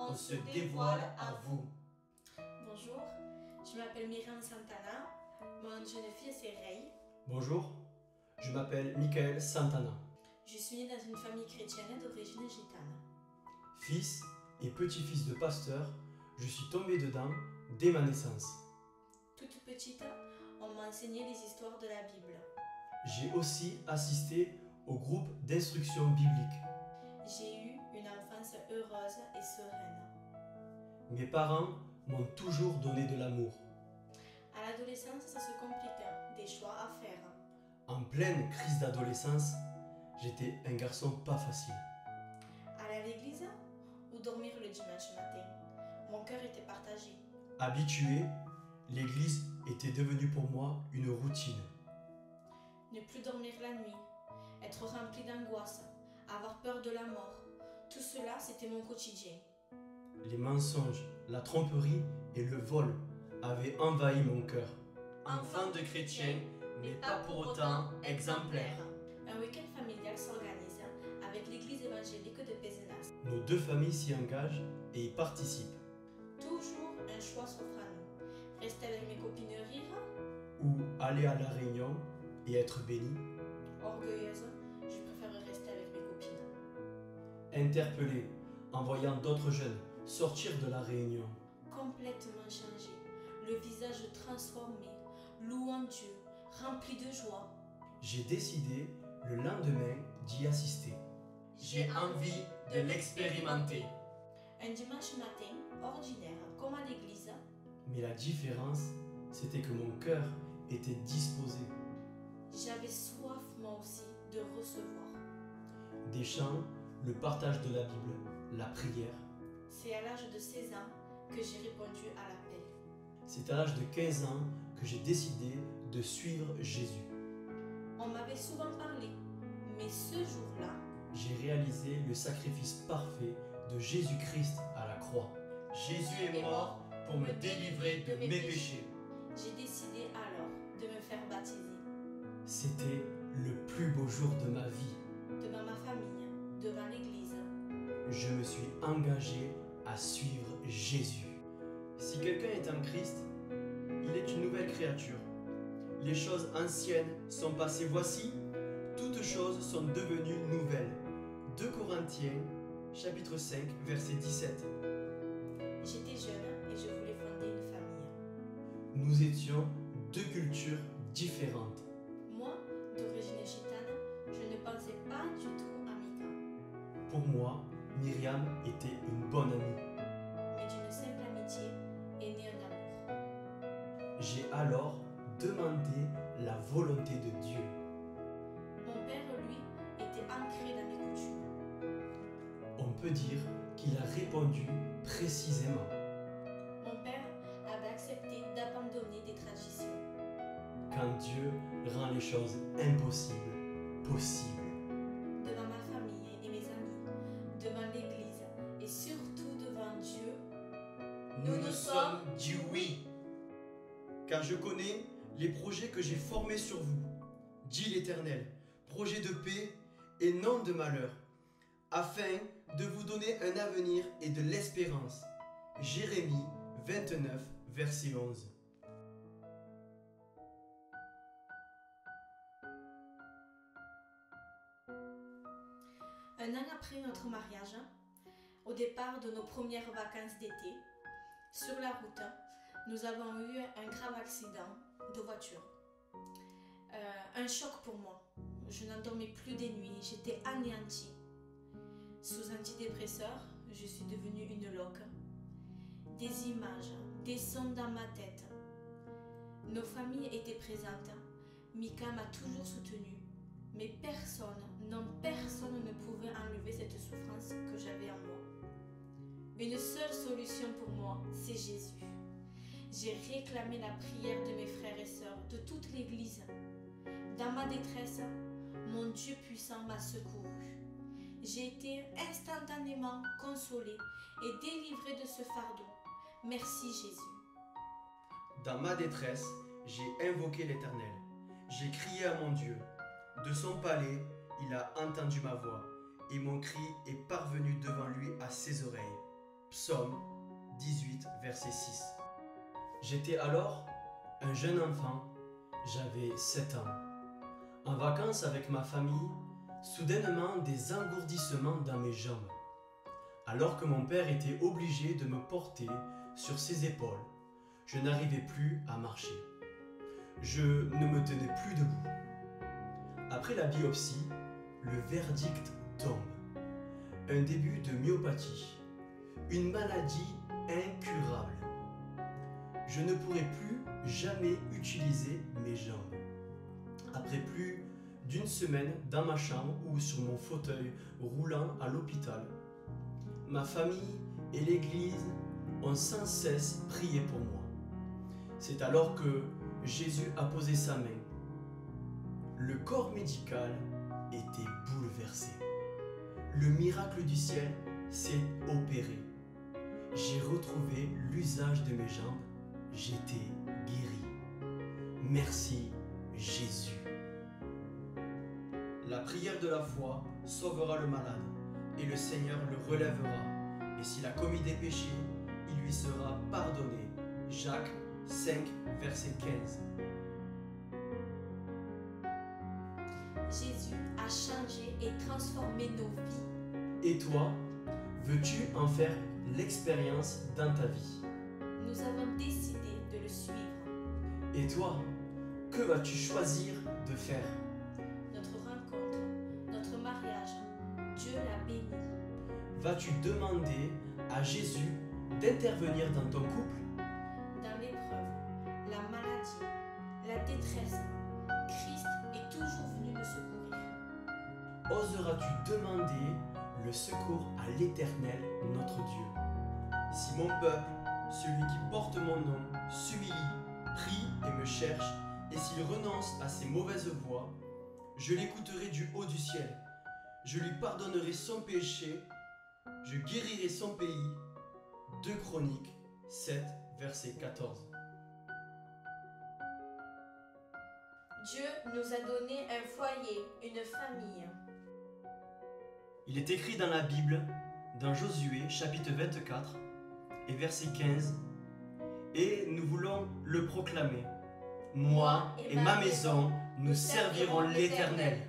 on se dévoile à vous. Bonjour, je m'appelle Myriam Santana, mon jeune fille c'est Ray. Bonjour, je m'appelle Michael Santana. Je suis née dans une famille chrétienne d'origine gitane. Fils et petit-fils de pasteur, je suis tombé dedans dès ma naissance. Toute petite, on m'a enseigné les histoires de la Bible. J'ai aussi assisté au groupe d'instruction biblique. J'ai eu une enfance heureuse et sereine. Mes parents m'ont toujours donné de l'amour. À l'adolescence, ça se complique, des choix à faire. En pleine crise d'adolescence, j'étais un garçon pas facile. Aller à l'église ou dormir le dimanche matin. Mon cœur était partagé. Habitué, l'église était devenue pour moi une routine. Ne plus dormir la nuit, être rempli d'angoisse, avoir peur de la mort, tout cela c'était mon quotidien. Les mensonges, la tromperie et le vol avaient envahi mon cœur. Enfant de chrétien, mais pas pour autant exemplaire. Un week-end familial s'organise avec l'église évangélique de Pézenas. Nos deux familles s'y engagent et y participent. Toujours un choix s'offre à nous. Rester avec mes copines rire. Ou aller à la réunion et être béni. Orgueilleuse, je préfère rester avec mes copines. Interpellé en voyant d'autres jeunes sortir de la réunion. Complètement changé, le visage transformé, louant Dieu, rempli de joie. J'ai décidé le lendemain d'y assister. J'ai envie de l'expérimenter. Un dimanche matin, ordinaire, comme à l'église. Mais la différence, c'était que mon cœur était disposé. J'avais soif moi aussi de recevoir. Des chants, le partage de la Bible, la prière. C'est à l'âge de 16 ans que j'ai répondu à l'appel. C'est à l'âge de 15 ans que j'ai décidé de suivre Jésus. On m'avait souvent parlé, mais ce jour-là, J'ai réalisé le sacrifice parfait de Jésus-Christ à la croix. Jésus est mort pour me délivrer de mes péchés. j'ai décidé alors de me faire baptiser. C'était le plus beau jour de ma vie. Devant ma famille, devant l'église. Je me suis engagé à suivre Jésus. Si quelqu'un est en Christ, il est une nouvelle créature. Les choses anciennes sont passées, voici, toutes choses sont devenues nouvelles. 2 Corinthiens, chapitre 5, verset 17. J'étais jeune et je voulais fonder une famille. Nous étions deux cultures différentes. Moi, d'origine gitane, je ne pensais pas du tout à Mika, Pour moi, Myriam était une bonne amie. mais d'une simple amitié est né un amour. J'ai alors demandé la volonté de Dieu. Mon père, lui, était ancré dans mes coutumes. On peut dire qu'il a répondu précisément. Mon père avait accepté d'abandonner des traditions. Quand Dieu rend les choses impossibles possibles. Devant ma famille et mes amis, devant l'église et surtout devant Dieu, Nous nous sommes dit oui. Car je connais les projets que j'ai formés sur vous, dit l'Éternel, projets de paix et non de malheur, afin de vous donner un avenir et de l'espérance. Jérémie 29, verset 11. un an après notre mariage, au départ de nos premières vacances d'été, sur la route, nous avons eu un grave accident de voiture. Un choc pour moi. Je n'en dormais plus des nuits, j'étais anéantie. Sous antidépresseurs, je suis devenue une loque. Des images, des sons dans ma tête. Nos familles étaient présentes. Mika m'a toujours soutenue. Mais personne, non personne ne pouvait enlever cette souffrance que j'avais en moi. Une seule solution pour moi, c'est Jésus. J'ai réclamé la prière de mes frères et sœurs, de toute l'Église. Dans ma détresse, mon Dieu puissant m'a secouru. J'ai été instantanément consolée et délivrée de ce fardeau. Merci Jésus. Dans ma détresse, j'ai invoqué l'Éternel. J'ai crié à mon Dieu. De son palais, il a entendu ma voix, et mon cri est parvenu devant lui à ses oreilles. Psaume 18, verset 6. J'étais alors un jeune enfant, j'avais 7 ans. En vacances avec ma famille, soudainement des engourdissements dans mes jambes. Alors que mon père était obligé de me porter sur ses épaules, je n'arrivais plus à marcher. Je ne me tenais plus debout. Après la biopsie, le verdict tombe. Un début de myopathie, une maladie incurable. Je ne pourrai plus jamais utiliser mes jambes. Après plus d'une semaine dans ma chambre ou sur mon fauteuil roulant à l'hôpital, ma famille et l'église ont sans cesse prié pour moi. C'est alors que Jésus a posé sa main. Le corps médical était bouleversé. Le miracle du ciel s'est opéré. J'ai retrouvé l'usage de mes jambes. J'étais guéri. Merci Jésus. La prière de la foi sauvera le malade et le Seigneur le relèvera. Et s'il a commis des péchés, il lui sera pardonné. Jacques 5, verset 15. Jésus a changé et transformé nos vies. Et toi, veux-tu en faire l'expérience dans ta vie? Nous avons décidé de le suivre. Et toi, que vas-tu choisir de faire? Notre rencontre, notre mariage, Dieu l'a béni. Vas-tu demander à Jésus d'intervenir dans ton couple? Dans l'épreuve, la maladie, la détresse, Christ est toujours venu me secourir. Oseras-tu demander le secours à l'Éternel, notre Dieu? Si mon peuple, celui qui porte mon nom, s'humilie, prie et me cherche, et s'il renonce à ses mauvaises voies, je l'écouterai du haut du ciel. Je lui pardonnerai son péché, je guérirai son pays. 2 Chroniques 7, verset 14. Dieu nous a donné un foyer, une famille. Il est écrit dans la Bible, dans Josué chapitre 24 et verset 15, et nous voulons le proclamer. Moi et ma maison, nous servirons l'Éternel.